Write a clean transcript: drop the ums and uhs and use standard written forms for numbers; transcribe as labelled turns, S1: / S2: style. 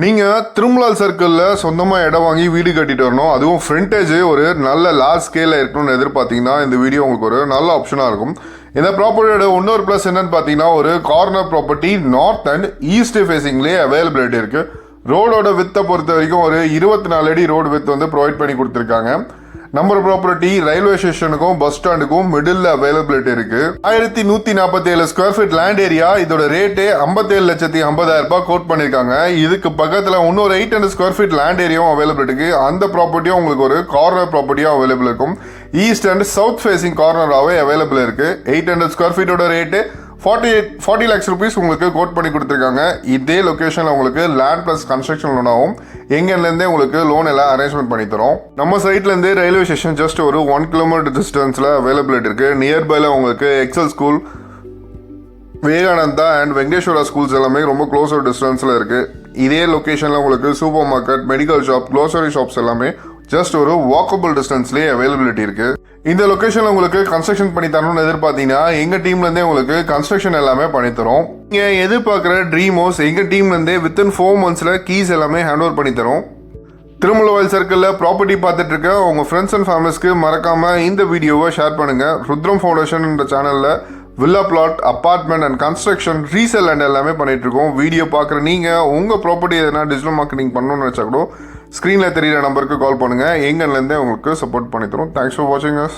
S1: நீங்கள் திருமலால் சர்க்கிளில் சொந்தமாக இடம் வாங்கி வீடு கட்டிட்டு வரணும், அதுவும் ஃப்ரண்டேஜ் ஒரு நல்ல லார்ஜ் ஸ்கேலில் இருக்கணும்னு எதிர்பார்த்தீங்கன்னா இந்த வீடியோ உங்களுக்கு ஒரு நல்ல ஆப்ஷனாக இருக்கும். இந்த ப்ராப்பர்ட்டியோட இன்னொரு ப்ளஸ் என்னன்னு பார்த்தீங்கன்னா, ஒரு corner property north and east ஃபேஸிங்லேயே அவைலபிலிட்டி இருக்குது. ரோடோட வித்தை பொறுத்த வரைக்கும் ஒரு 24 அடி ரோடு வித் வந்து ப்ரொவைட் பண்ணி கொடுத்துருக்காங்க. நம்பர் ப்ராப்பர்ட்டி ரயில்வே ஸ்டேஷனுக்கும் பஸ் ஸ்டாண்டுக்கும் மிடில் அவைலபிலிட்டி இருக்கு. 1147 ஸ்கொயர் ஃபீட் லேண்ட் ஏரியா. இதோட ரேட்டு 57,50,000 ரூபாய் கோட் பண்ணிருக்காங்க. இதுக்கு பக்கத்துல இன்னொரு 800 ஸ்கொயர் ஃபீட் லேண்ட் ஏரியாவும் அவைலபிள் இருக்கு. அந்த ப்ராப்பர்ட்டியும் உங்களுக்கு ஒரு கார்னர் ப்ராப்பர்ட்டியும் அவைலபிள் இருக்கும். ஈஸ்ட் அண்ட் சவுத் ஃபேசிங் கார்னராகவே அவைலபிள் இருக்கு. 800 ஸ்கொயர் ஃபீட்டோட ரேட்டு 40 lakhs rupees உங்களுக்கு கோட் பண்ணி கொடுத்துருக்காங்க. இதே லொக்கேஷனில் உங்களுக்கு லேண்ட் ப்ளஸ் கன்ஸ்ட்ரக்ஷன் லோனாகவும் எங்கேருந்தே உங்களுக்கு லோன் எல்லாம் அரேஞ்ச்மெண்ட் பண்ணி தரோம். நம்ம சைட்லேருந்து ரயில்வே ஸ்டேஷன் ஜஸ்ட் ஒரு 1 kilometer டிஸ்டன்ஸில் அவைலபிலிட்டி இருக்குது. நியர்பைல உங்களுக்கு Excel school, Vivekananda and Venkateswara schools எல்லாமே ரொம்ப க்ளோஸர் டிஸ்டன்ஸில் இருக்குது. இதே லொக்கேஷனில் உங்களுக்கு supermarket, medical shop, grocery shops எல்லாமே ஜஸ்ட் ஒரு வாக்கபிள் டிஸ்டன்ஸ்லேயே அவைலபிலிட்டி இருக்குது. இந்த லொக்கேஷனில் உங்களுக்கு கன்ஸ்ட்ரக்ஷன் பண்ணி தரணும்னு எதிர்பார்த்தீங்கன்னா எங்கள் டீம்லேருந்தே உங்களுக்கு கன்ஸ்ட்ரக்ஷன் எல்லாமே பண்ணித்தரோம். நீங்கள் எதிர்பார்க்குற ட்ரீம் ஹவுஸ் எங்கள் டீம்லேருந்தே வித்தின் 4 months கீஸ் எல்லாமே ஹேண்ட் ஓவர் பண்ணி தரோம். திருமலவாயில் சர்க்கிளில் ப்ராப்பர்ட்டி பார்த்துட்டு இருக்க உங்கள் ஃப்ரெண்ட்ஸ் அண்ட் ஃபேமிலிஸ்க்கு மறக்காமல் இந்த வீடியோவை ஷேர் பண்ணுங்கள். ருத்ரம் ஃபவுண்டேஷன் என்ற சேனலில் villa plot, apartment and construction, resale and எல்லாமே பண்ணிட்டு இருக்கோம். வீடியோ பார்க்குற நீங்கள் உங்கள் ப்ராப்பர்ட்டி எதனா டிஜிட்டல் மார்க்கெட்டிங் பண்ணணும்னு வச்சா கூட ஸ்க்ரீனில் தெரியிற நம்பருக்கு கால் பண்ணுங்கள். எங்கள்லேருந்தே உங்களுக்கு சப்போர்ட் பண்ணி தரோம். தேங்க்ஸ் ஃபார் வாட்சிங் அஸ்.